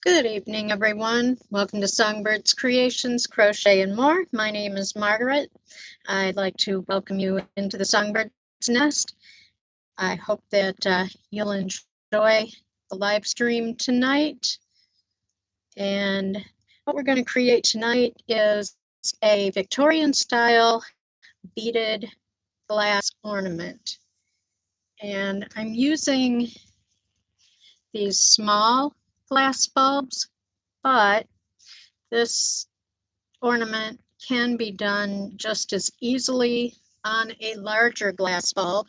Good evening, everyone. Welcome to Songbirds Creations, Crochet and More. My name is Margaret. I'd like to welcome you into the Songbird's Nest. I hope that you'll enjoy the live stream tonight. And what we're going to create tonight is a Victorian style beaded glass ornament. And I'm using these small glass bulbs, but this ornament can be done just as easily on a larger glass bulb.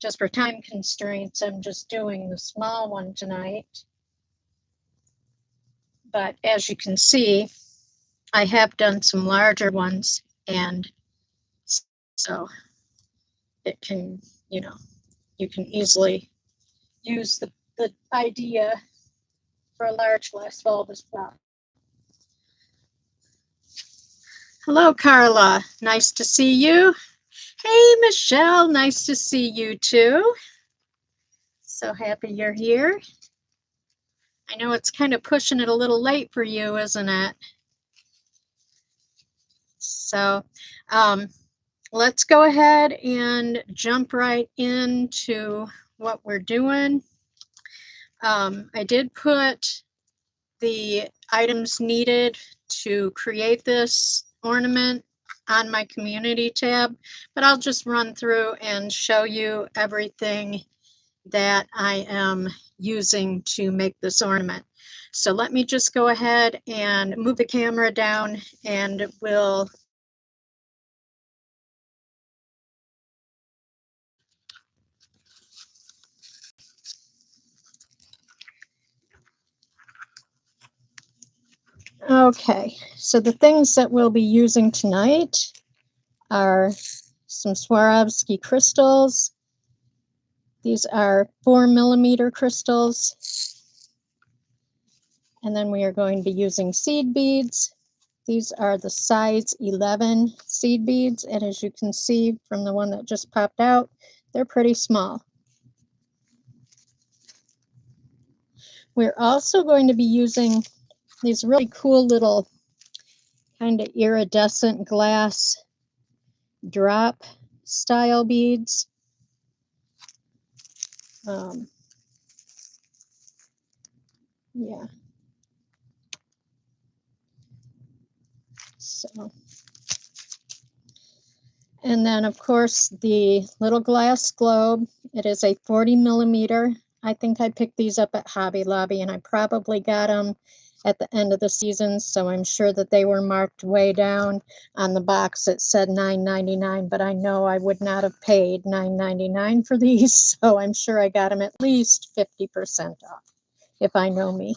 Just for time constraints, I'm just doing the small one tonight. But as you can see, I have done some larger ones, and so it can, you can easily use the idea for a large glass bulb as well. Hello, Carla. Nice to see you. Hey, Michelle. Nice to see you too. So happy you're here. I know it's kind of pushing it a little late for you, isn't it? So let's go ahead and jump right into what we're doing. I did put the items needed to create this ornament on my community tab, but I'll just run through and show you everything that I am using to make this ornament. So let me just go ahead and move the camera down and we'll okay, so the things that we'll be using tonight are some Swarovski crystals. These are 4mm crystals. And then we are going to be using seed beads. These are the size 11 seed beads. And as you can see from the one that just popped out, they're pretty small. We're also going to be using these really cool little kind of iridescent glass drop style beads. Yeah. So, and then of course the little glass globe. It is a 40mm. I think I picked these up at Hobby Lobby, and I probably got them at the end of the season, so I'm sure that they were marked way down on the box. It said $9.99, but I know I would not have paid $9.99 for these, so I'm sure I got them at least 50% off, if I know me.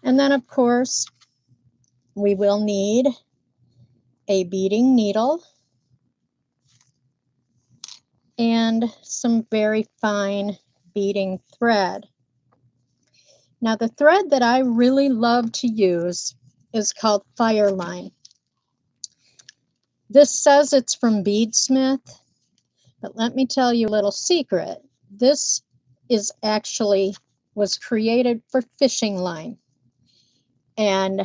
And then of course we will need a beading needle and some very fine beading thread. Now the thread that I really love to use is called Fireline. This says it's from Beadsmith, but let me tell you a little secret. This is actually was created for fishing line. And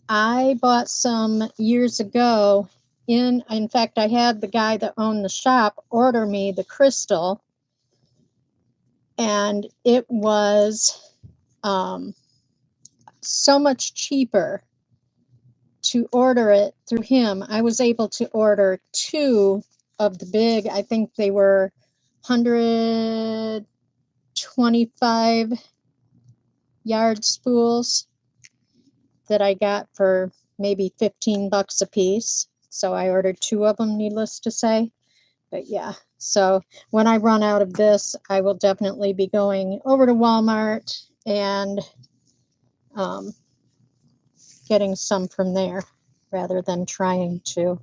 I bought some years ago. In fact, I had the guy that owned the shop order me the crystal, and it was so much cheaper to order it through him. I was able to order 2 of the big, I think they were 125 yard spools that I got for maybe 15 bucks a piece. So I ordered 2 of them, needless to say. But yeah, so when I run out of this, I will definitely be going over to Walmart and getting some from there rather than trying to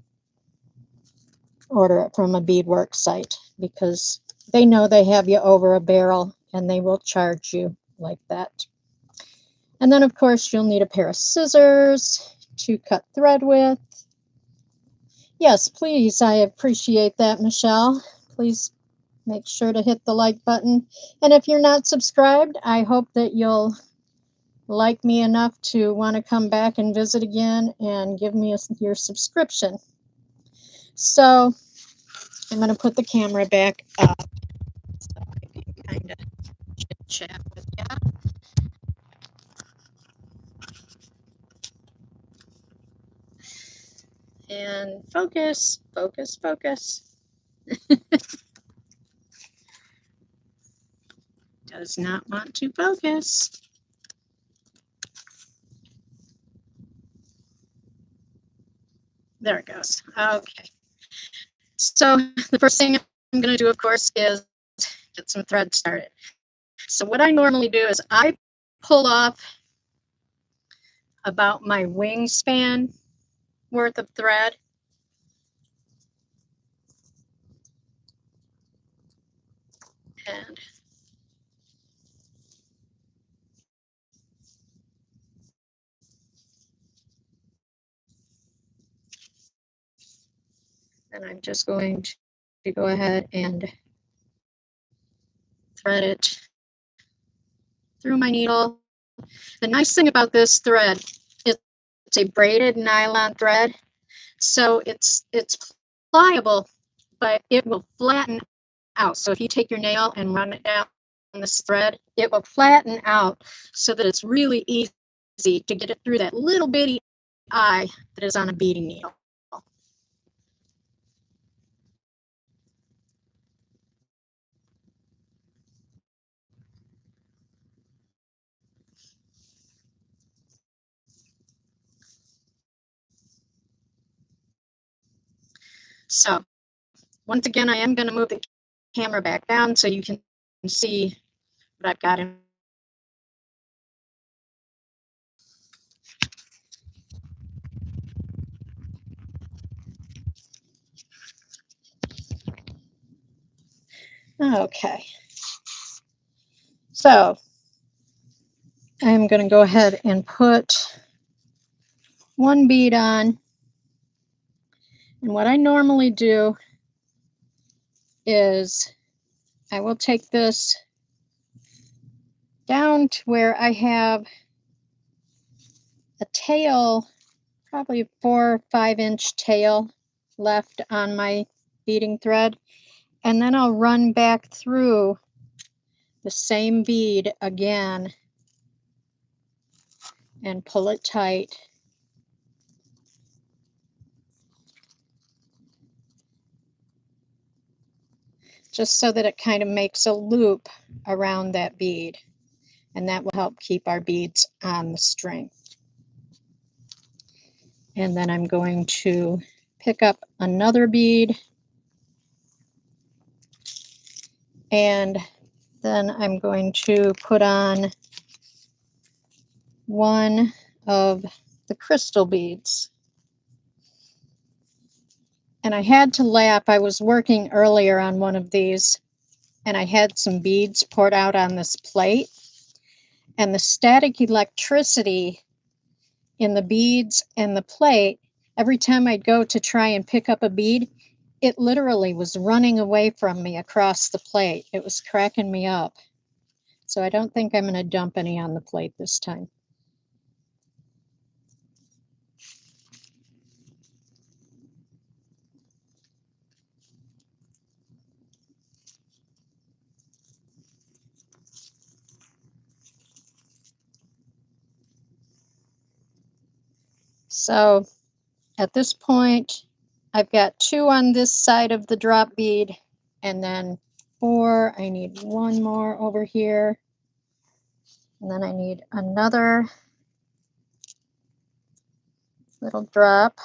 order it from a beadwork site, because they know they have you over a barrel and they will charge you like that. And then of course you'll need a pair of scissors to cut thread with. Yes, please, I appreciate that, Michelle. Please make sure to hit the like button. And if you're not subscribed, I hope that you'll like me enough to want to come back and visit again and give me your subscription. So I'm going to put the camera back up so I can kind of chit chat with you. And focus, focus, focus. Does not want to focus. There it goes. Okay. So the first thing I'm going to do, of course, is get some thread started. So what I normally do is I pull off about my wingspan worth of thread. And I'm just going to go ahead and thread it through my needle. The nice thing about this thread is it's a braided nylon thread, so it's pliable, but it will flatten out. So if you take your nail and run it down this thread, it will flatten out so that it's really easy to get it through that little bitty eye that is on a beading needle. So once again, I am going to move the camera back down so you can see what I've got in. Okay. So I'm going to go ahead and put one bead on. And what I normally do is I will take this down to where I have a tail, probably 4 or 5 inch tail left on my beading thread. And then I'll run back through the same bead again and pull it tight. Just so that it kind of makes a loop around that bead. And that will help keep our beads on the string. And then I'm going to pick up another bead, and then I'm going to put on one of the crystal beads. And I had to laugh. I was working earlier on one of these, and I had some beads poured out on this plate, and the static electricity in the beads and the plate, every time I'd go to try and pick up a bead, it literally was running away from me across the plate. It was cracking me up. So I don't think I'm going to dump any on the plate this time. So at this point, I've got 2 on this side of the drop bead, and then 4. I need 1 more over here. And then I need another little drop.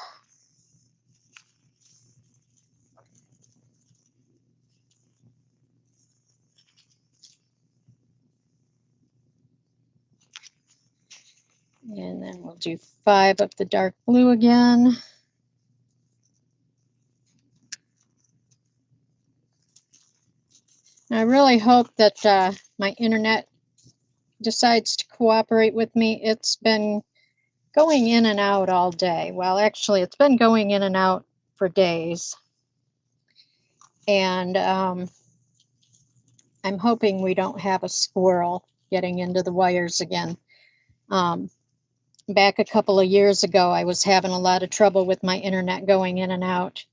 And then we'll do 5 of the dark blue again. I really hope that my internet decides to cooperate with me. It's been going in and out all day. Well, actually, it's been going in and out for days. And I'm hoping we don't have a squirrel getting into the wires again. Back a couple of years ago, I was having a lot of trouble with my internet going in and out.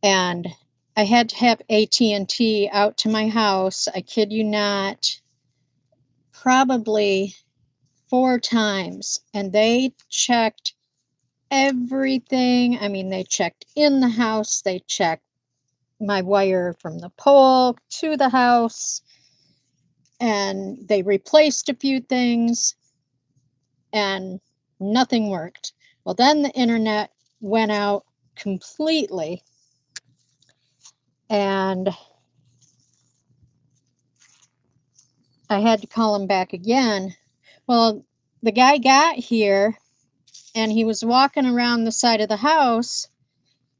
And I had to have AT&T out to my house, I kid you not, probably 4 times. And they checked everything. I mean, they checked in the house, they checked my wire from the pole to the house, and they replaced a few things, and nothing worked. Well, then the internet went out completely, and I had to call him back again. Well, the guy got here, and he was walking around the side of the house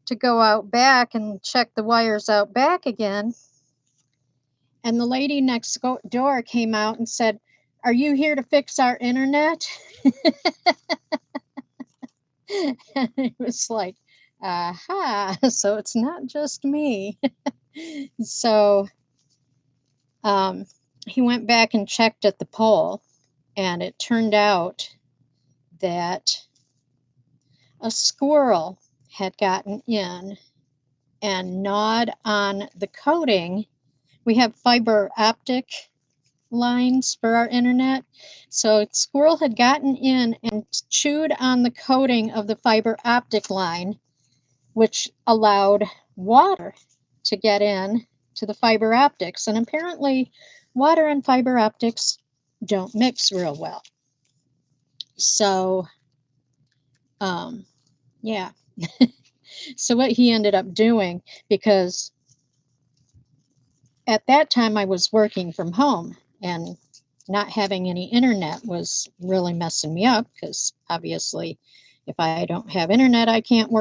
to go out back and check the wires out back again. And the lady next door came out and said, "Are you here to fix our internet?" And it was like, aha, so it's not just me. So he went back and checked at the pole, and it turned out that a squirrel had gotten in and gnawed on the coating. We have fiber optic lines for our internet. So a squirrel had gotten in and chewed on the coating of the fiber optic line, which allowed water to get in to the fiber optics. And apparently water and fiber optics don't mix real well. So, yeah. So what he ended up doing, because at that time I was working from home, and not having any internet was really messing me up, because obviously if I don't have internet, I can't work.